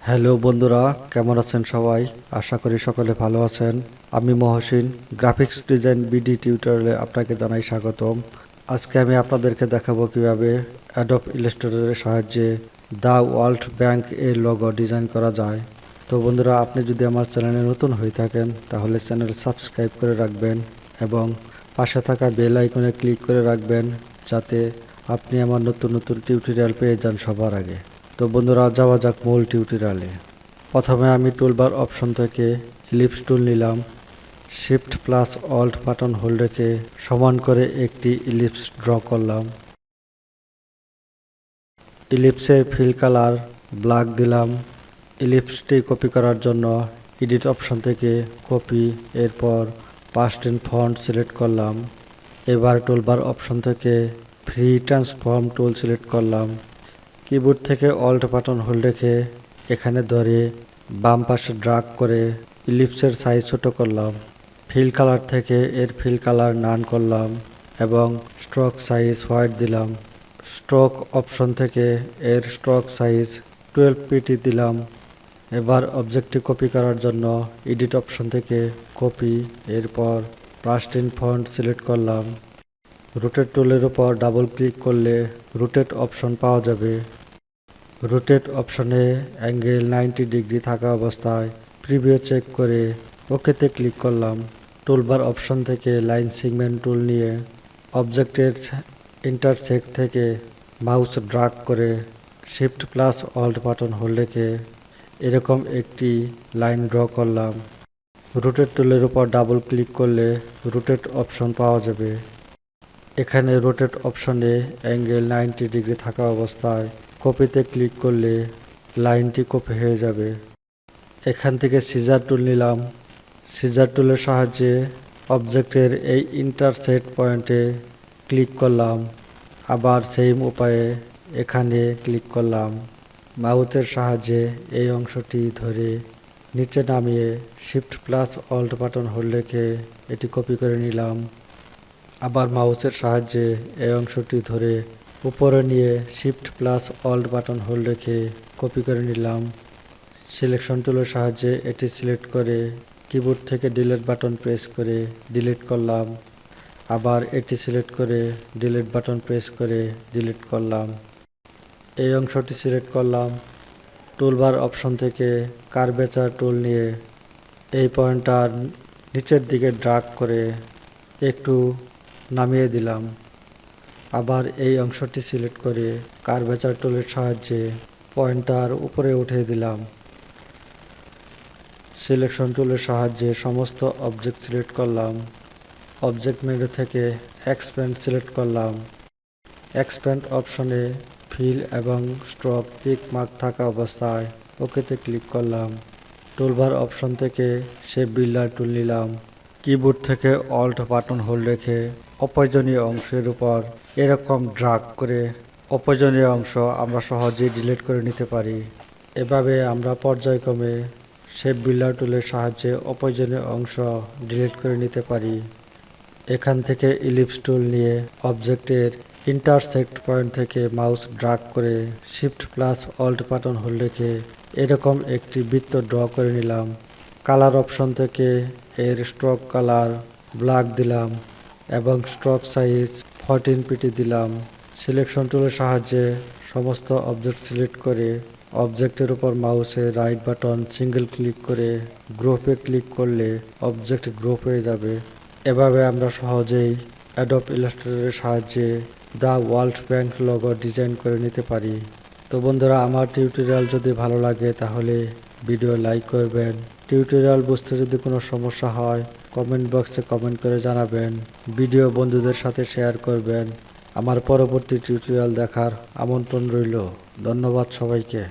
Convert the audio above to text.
Hello বন্ধুরা, কেমন আছেন সবাই? আশা করি সকলে ভালো আছেন। আমি মহসিন, গ্রাফিক্স ডিজাইন বিডি টিউটোরিয়ালে আপনাকে জানাই স্বাগতম। আজকে আমি আপনাদেরকে দেখাবো কিভাবে অ্যাডোব ইলাস্ট্রেটরের সাহায্যে দ্য ওয়ার্ল্ড ব্যাংক এর লোগো ডিজাইন করা যায়। তো বন্ধুরা, আপনি যদি আমার চ্যানেলে নতুন হয়ে থাকেন তাহলে চ্যানেল সাবস্ক্রাইব করে রাখবেন এবং পাশে থাকা বেল আইকনে ক্লিক করে রাখবেন, যাতে আপনি আমার নতুন নতুন টিউটোরিয়াল পেয়ে যান সবার আগে। তো বন্ধুরা, যাওয়া যাক মূল টিউটোরিয়ালে। প্রথমে আমি টুলবার অপশন থেকে ইলিপস টুল নিলাম। Shift plus alt button hold রেখে সমান করে একটি ইলিপস ড্র করলাম। ইলিপসের ফিল কালার ব্ল্যাক দিলাম। ইলিপসটি কপি করার জন্য এডিট অপশন থেকে কপি, এরপর পাস্ট ইন ফন্ট সিলেক্ট করলাম। এবার টুলবার অপশন থেকে ফ্রি ট্রান্সফর্ম টুল সিলেক্ট করলাম। কিবোর্ড থেকে অল্ট বাটন হোল্ড রেখে এখানে ধরে বাম পাশে ড্রাগ করে ইলিপসের সাইজ ছোট করলাম। ফিল কালার থেকে এর ফিল কালার নান করলাম এবং স্ট্রোক সাইজ হোয়াইট দিলাম। স্ট্রোক অপশন থেকে এর স্ট্রোক সাইজ 12 পিটি দিলাম। এবার অবজেক্টটি কপি করার জন্য এডিট অপশন থেকে কপি, এরপর পাস্ট ইন ফন্ট সিলেক্ট করলাম। রোটেট টুলের উপর ডাবল ক্লিক করলে রোটেট অপশন পাওয়া যাবে। রোটেট অপশনে অ্যাঙ্গেল 90 ডিগ্রি থাকা অবস্থায় প্রিভিউ চেক করে ওকেতে ক্লিক করলাম। টুলবার অপশন থেকে লাইন সেগমেন্ট টুল নিয়ে অবজেক্টের ইন্টারসেক্ট থেকে মাউস ড্রাগ করে shift plus alt button hold রেখে এরকম একটি লাইন ড্র করলাম। রোটেট টুলের উপর ডাবল ক্লিক করলে রোটেট অপশন পাওয়া যাবে। এখানে রোটেট অপশনে অ্যাঙ্গেল 90 ডিগ্রি থাকা অবস্থায় কপিতে ক্লিক করলে লাইনটি কপি হয়ে যাবে। এখান থেকে সিজার টুল নিলাম। সিজার টুলের সাহায্যে অবজেক্টের এই ইন্টারসেক্ট পয়েন্টে ক্লিক করলাম। আবার সেম উপায়ে এখানে ক্লিক করলাম। মাউসের সাহায্যে এই অংশটি ধরে নিচে নামিয়ে shift plus alt button hold রেখে এটি কপি করে নিলাম। আবার মাউসের সাহায্যে এই অংশটি ধরে উপরে নিয়ে shift plus alt button hold রেখে কপি করে নিলাম। সিলেকশন টুলের সাহায্যে এটি সিলেক্ট করে কিবোর্ড থেকে ডিলিট বাটন প্রেস করে ডিলিট করলাম। আবার এটি সিলেক্ট করে ডিলিট বাটন প্রেস করে ডিলিট করলাম। এই অংশটি সিলেক্ট করলাম। টুলবার অপশন থেকে কার্ভেচার টুল নিয়ে এই পয়েন্টটার নিচের দিকে ড্রাগ করে একটু নামিয়ে দিলাম। আবার এই অংশটি সিলেক্ট করে কার্ভেচার টুলের সাহায্যে পয়েন্টার উপরে উঠিয়ে দিলাম। সিলেকশন টুলের সাহায্যে সমস্ত অবজেক্ট সিলেক্ট করলাম। অবজেক্ট মেনু থেকে এক্সপ্যান্ড সিলেক্ট করলাম। এক্সপ্যান্ড অপশনে ফিল এবং স্ট্রোক টিক মার্ক থাকা অবস্থায় ওকেতে ক্লিক করলাম। টুলবার অপশন থেকে শেপ বিল্ডার টুল নিলাম। কিবোর্ড থেকে অল্ট বাটন হোল্ড রেখে অপ্রয়োজনীয় অংশের উপর এরকম ড্রাগ করে অপ্রয়োজনীয় অংশ আমরা সহজেই ডিলিট করে নিতে পারি। এভাবে আমরা পর্যায়ক্রমে শেপ বিল্ডার টুলের সাহায্যে অপ্রয়োজনীয় অংশ ডিলিট করে নিতে পারি। এখান থেকে ইলিপস টুল নিয়ে অবজেক্টের ইন্টারসেক্ট পয়েন্ট থেকে মাউস ড্রাগ করে shift plus alt button hold রেখে এরকম একটি বৃত্ত ড্র করে নিলাম। কালার অপশন থেকে এর স্ট্রোক কালার ব্ল্যাক দিলাম এবং স্ট্রোক সাইজ 14 পিটি দিলাম। সিলেকশন টুলের সাহায্যে সমস্ত অবজেক্ট সিলেক্ট করে অবজেক্টের উপর মাউসের রাইট বাটন সিঙ্গেল ক্লিক করে গ্রুপে ক্লিক করলে অবজেক্ট গ্রুপ হয়ে যাবে। এভাবে আমরা সহজেই অ্যাডোব ইলাস্ট্রেটরের সাহায্যে the world bank logo design করে নিতে পারি। তো বন্ধুরা, আমার টিউটোরিয়াল যদি ভালো লাগে তাহলে ভিডিও লাইক করবেন। টিউটোরিয়াল বুঝতে যদি কোনো সমস্যা হয় কমেন্ট বক্সে কমেন্ট করে জানাবেন। ভিডিও বন্ধুদের সাথে শেয়ার করবেন। আমার পরবর্তী টিউটোরিয়াল দেখার আমন্ত্রণ রইল। ধন্যবাদ সবাইকে।